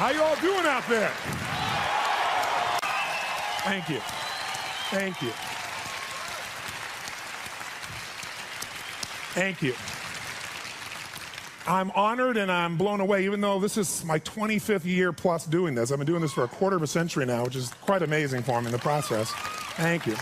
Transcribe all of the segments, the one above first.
How you all doing out there? Thank you. Thank you. Thank you. I'm honored and I'm blown away, even though this is my 25th year plus doing this. I've been doing this for a quarter of a century now, which is quite amazing for me in the process. Thank you.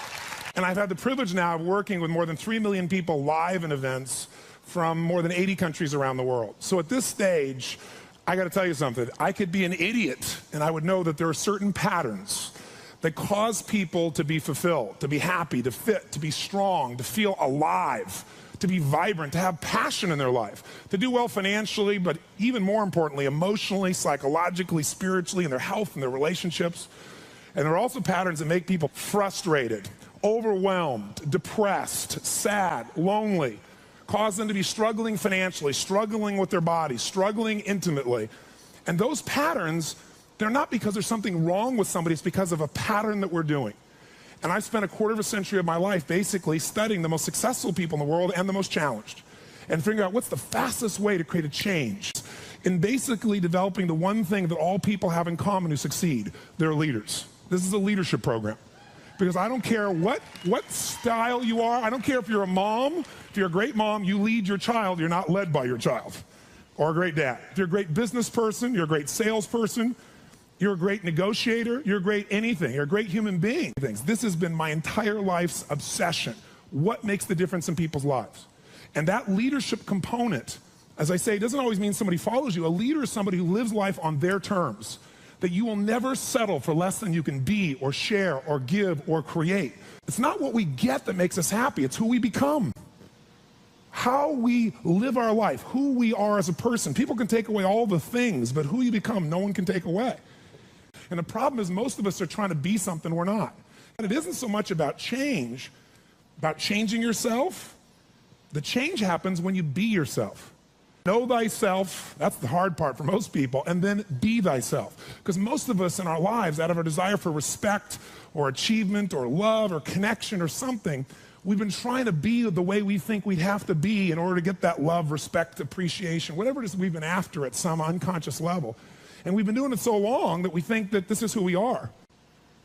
And I've had the privilege now of working with more than 3 million people live in events from more than 80 countries around the world. So at this stage, I got to tell you something. I could be an idiot and I would know that there are certain patterns that cause people to be fulfilled, to be happy, to fit, to be strong, to feel alive, to be vibrant, to have passion in their life, to do well financially, but even more importantly, emotionally, psychologically, spiritually, in their health and their relationships. And there are also patterns that make people frustrated, overwhelmed, depressed, sad, lonely, cause them to be struggling financially, struggling with their body, struggling intimately. And those patterns, they're not because there's something wrong with somebody, it's because of a pattern that we're doing. And I've spent a quarter of a century of my life basically studying the most successful people in the world and the most challenged, and figuring out what's the fastest way to create a change in basically developing the one thing that all people have in common who succeed. They're leaders. This is a leadership program. Because I don't care what style you are. I don't care if you're a mom. If you're a great mom, you lead your child. You're not led by your child. Or a great dad. If you're a great business person, you're a great salesperson, you're a great negotiator, you're a great anything. You're a great human being. This has been my entire life's obsession. What makes the difference in people's lives? And that leadership component, as I say, doesn't always mean somebody follows you. A leader is somebody who lives life on their terms. That you will never settle for less than you can be or share or give or create. It's not what we get that makes us happy, it's who we become. How we live our life, who we are as a person. People can take away all the things, but who you become, no one can take away. And the problem is most of us are trying to be something we're not. And it isn't so much about change, about changing yourself. The change happens when you be yourself. Know thyself, that's the hard part for most people, and then be thyself. Because most of us in our lives, out of our desire for respect or achievement or love or connection or something, we've been trying to be the way we think we'd have to be in order to get that love, respect, appreciation, whatever it is we've been after at some unconscious level. And we've been doing it so long that we think that this is who we are.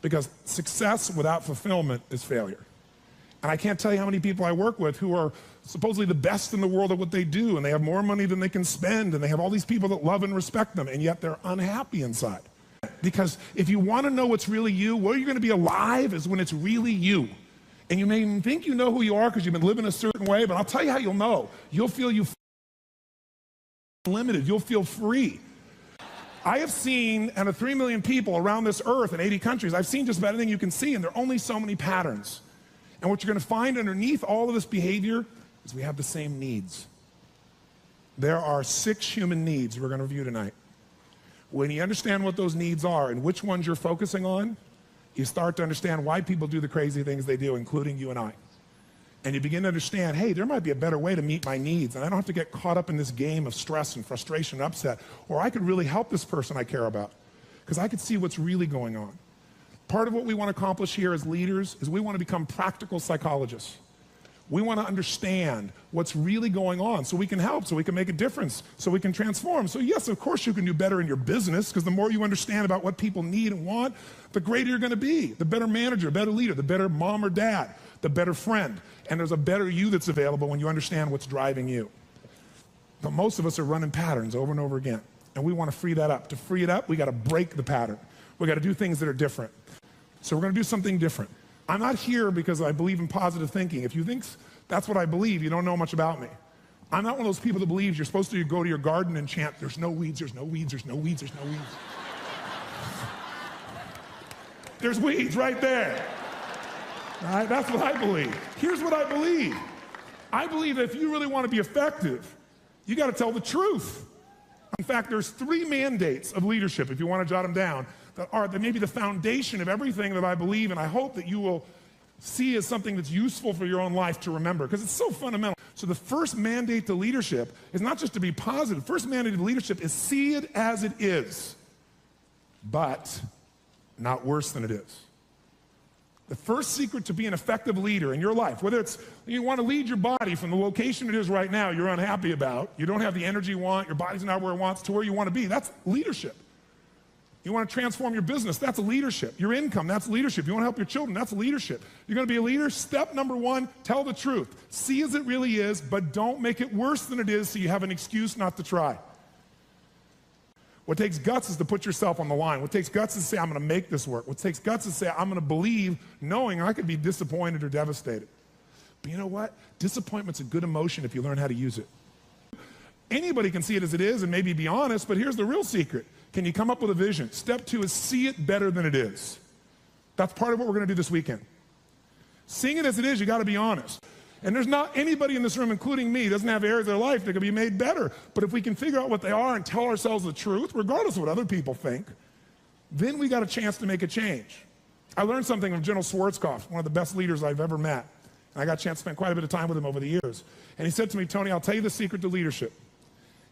Because success without fulfillment is failure. And I can't tell you how many people I work with who are supposedly the best in the world at what they do, and they have more money than they can spend, and they have all these people that love and respect them, and yet they're unhappy inside. Because if you want to know what's really you, where you're going to be alive is when it's really you. And you may even think you know who you are because you've been living a certain way, but I'll tell you how you'll know. You'll feel limited. You'll feel free. I have seen, out of 3 million people around this earth in 80 countries, I've seen just about anything you can see, and there are only so many patterns. And what you're going to find underneath all of this behavior is we have the same needs. There are 6 human needs we're going to review tonight. When you understand what those needs are and which ones you're focusing on, you start to understand why people do the crazy things they do, including you and I. And you begin to understand, hey, there might be a better way to meet my needs, and I don't have to get caught up in this game of stress and frustration and upset, or I could really help this person I care about, because I could see what's really going on. Part of what we want to accomplish here as leaders is we want to become practical psychologists. We want to understand what's really going on so we can help, so we can make a difference, so we can transform. So yes, of course you can do better in your business, because the more you understand about what people need and want, the greater you're going to be. The better manager, better leader, the better mom or dad, the better friend. And there's a better you that's available when you understand what's driving you. But most of us are running patterns over and over again. And we want to free that up. To free it up, we got to break the pattern. We got to do things that are different. So we're going to do something different. I'm not here because I believe in positive thinking. If you think that's what I believe, you don't know much about me. I'm not one of those people that believes you're supposed to go to your garden and chant, there's no weeds, there's no weeds, there's no weeds, there's no weeds. There's weeds right there. All right, that's what I believe. Here's what I believe. I believe that if you really want to be effective, you got to tell the truth. In fact, there's 3 mandates of leadership, if you want to jot them down, that may be the foundation of everything that I believe, and I hope that you will see as something that's useful for your own life to remember, because it's so fundamental. So the first mandate to leadership is not just to be positive. First mandate of leadership is see it as it is, but not worse than it is. The first secret to be an effective leader in your life, whether it's you want to lead your body from the location it is right now you're unhappy about, you don't have the energy you want, your body's not where it wants, to where you want to be, that's leadership. You want to transform your business, that's leadership. Your income, that's leadership. You want to help your children, that's leadership. You're going to be a leader, step number one, tell the truth. See as it really is, but don't make it worse than it is so you have an excuse not to try. What takes guts is to put yourself on the line. What takes guts is to say, I'm going to make this work. What takes guts is to say, I'm going to believe, knowing I could be disappointed or devastated. But you know what? Disappointment's a good emotion if you learn how to use it. Anybody can see it as it is and maybe be honest, but here's the real secret. Can you come up with a vision? Step two is see it better than it is. That's part of what we're going to do this weekend. Seeing it as it is, you got to be honest. And there's not anybody in this room, including me, doesn't have areas of their life that can be made better. But if we can figure out what they are and tell ourselves the truth, regardless of what other people think, then we got a chance to make a change. I learned something from General Schwarzkopf, one of the best leaders I've ever met. And I got a chance to spend quite a bit of time with him over the years. And he said to me, Tony, I'll tell you the secret to leadership.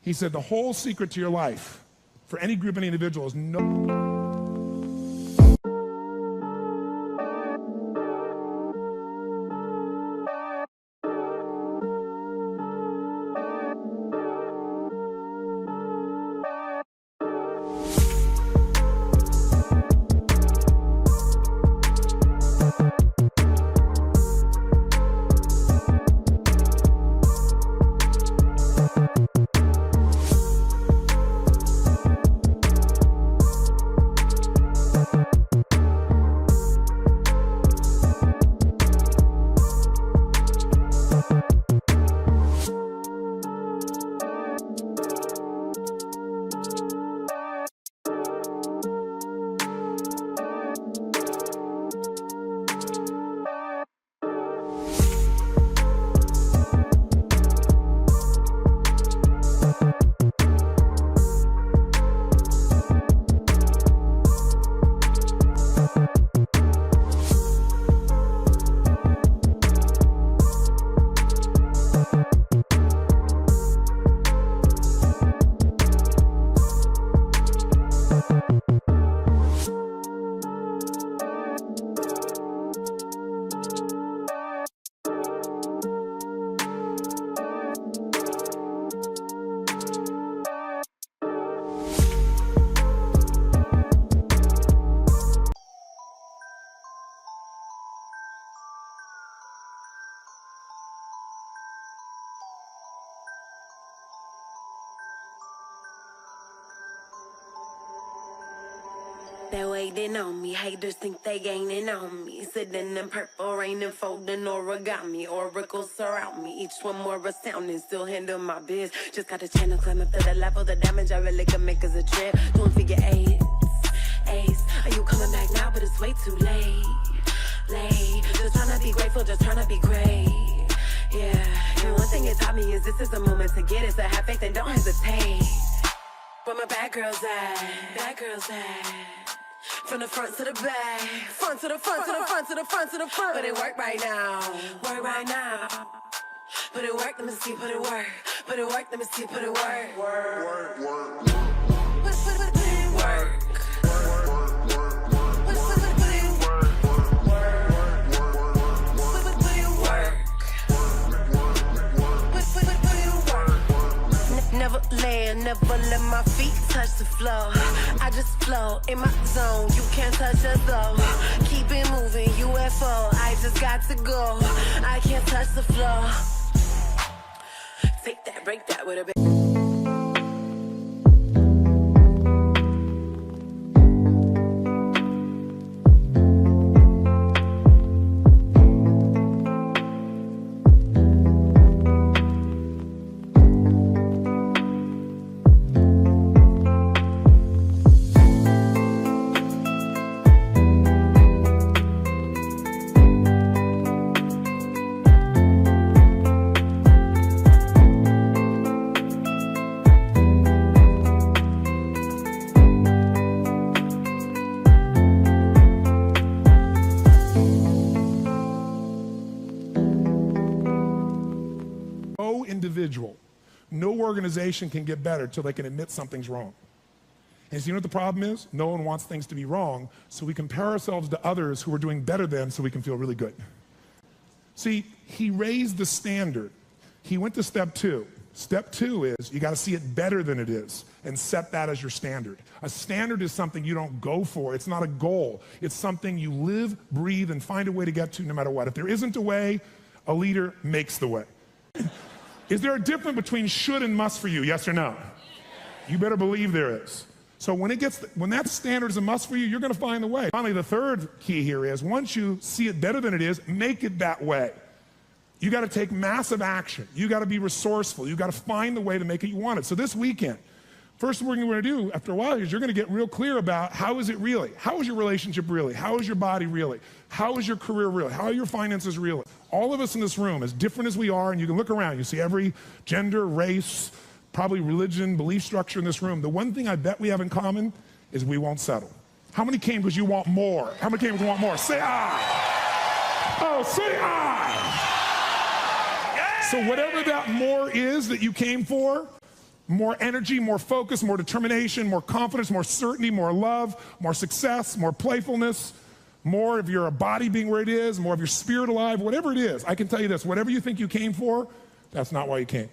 He said, the whole secret to your life, for any group, any individual, is no... They're waiting on me, haters think they gaining on me. Sitting in purple rain and folding origami. Oracles surround me, each one more astounding. Still handle my biz, just got a channel climbing to the level. The damage I really can make is a trip. Doing figure eights, are you coming back now? But it's way too late. Just trying to be grateful, just trying to be great. Yeah, and one thing it taught me is this is the moment to get it. So have faith and don't hesitate. Where my bad girls at? Bad girls at? From the front to the back, front to the front, to the front, to the front, to the front. But it work right now, work right now. Put it work, let me see, put it work. Put it work, let me see, put it work. Work. Put it work. Never land, never let my feet touch the floor. I just flow in my zone, you can't touch us though. Keep it moving, UFO, I just got to go. I can't touch the floor. Take that, break that with a bit. No organization can get better till they can admit something's wrong. And so you know what the problem is? No one wants things to be wrong, so we compare ourselves to others who are doing better than so we can feel really good. See, he raised the standard. He went to step 2. Step 2 is you got to see it better than it is and set that as your standard. A standard is something you don't go for. It's not a goal. It's something you live, breathe, and find a way to get to no matter what. If there isn't a way, a leader makes the way. Is there a difference between should and must for you? Yes or no? You better believe there is. So when that standard is a must for you, you're going to find the way. Finally, the third key here is once you see it better than it is, make it that way. You got to take massive action. You got to be resourceful. You got to find the way to make it you want it. So this weekend, first thing we're going to do after a while is you're going to get real clear about how is it really? How is your relationship really? How is your body really? How is your career really? How are your finances really? All of us in this room, as different as we are, and you can look around, you see every gender, race, probably religion, belief structure in this room. The one thing I bet we have in common is we won't settle. How many came because you want more? How many came because you want more? Say I. Oh, say I. So whatever that more is that you came for, more energy, more focus, more determination, more confidence, more certainty, more love, more success, more playfulness, more of your body being where it is, more of your spirit alive, whatever it is, I can tell you this, whatever you think you came for, that's not why you came.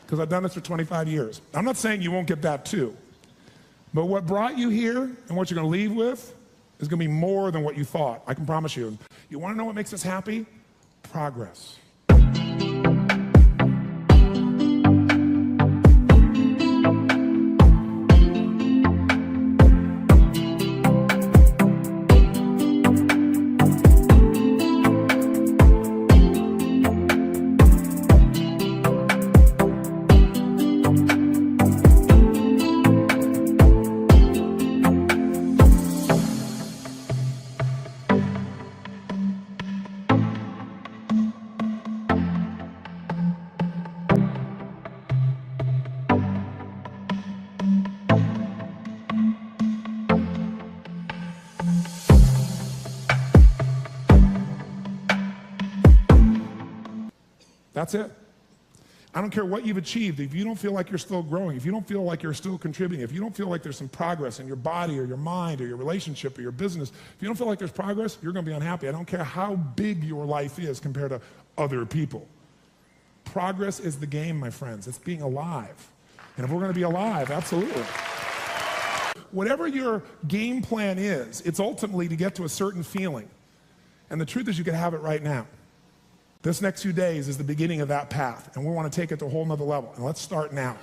Because I've done this for 25 years. I'm not saying you won't get that too. But what brought you here and what you're going to leave with is going to be more than what you thought. I can promise you. You want to know what makes us happy? Progress. That's it. I don't care what you've achieved. If you don't feel like you're still growing, if you don't feel like you're still contributing, if you don't feel like there's some progress in your body or your mind or your relationship or your business, if you don't feel like there's progress, you're going to be unhappy. I don't care how big your life is compared to other people. Progress is the game, my friends. It's being alive. And if we're going to be alive, absolutely. Whatever your game plan is, it's ultimately to get to a certain feeling. And the truth is you can have it right now. This next few days is the beginning of that path, and we want to take it to a whole nother level. And let's start now.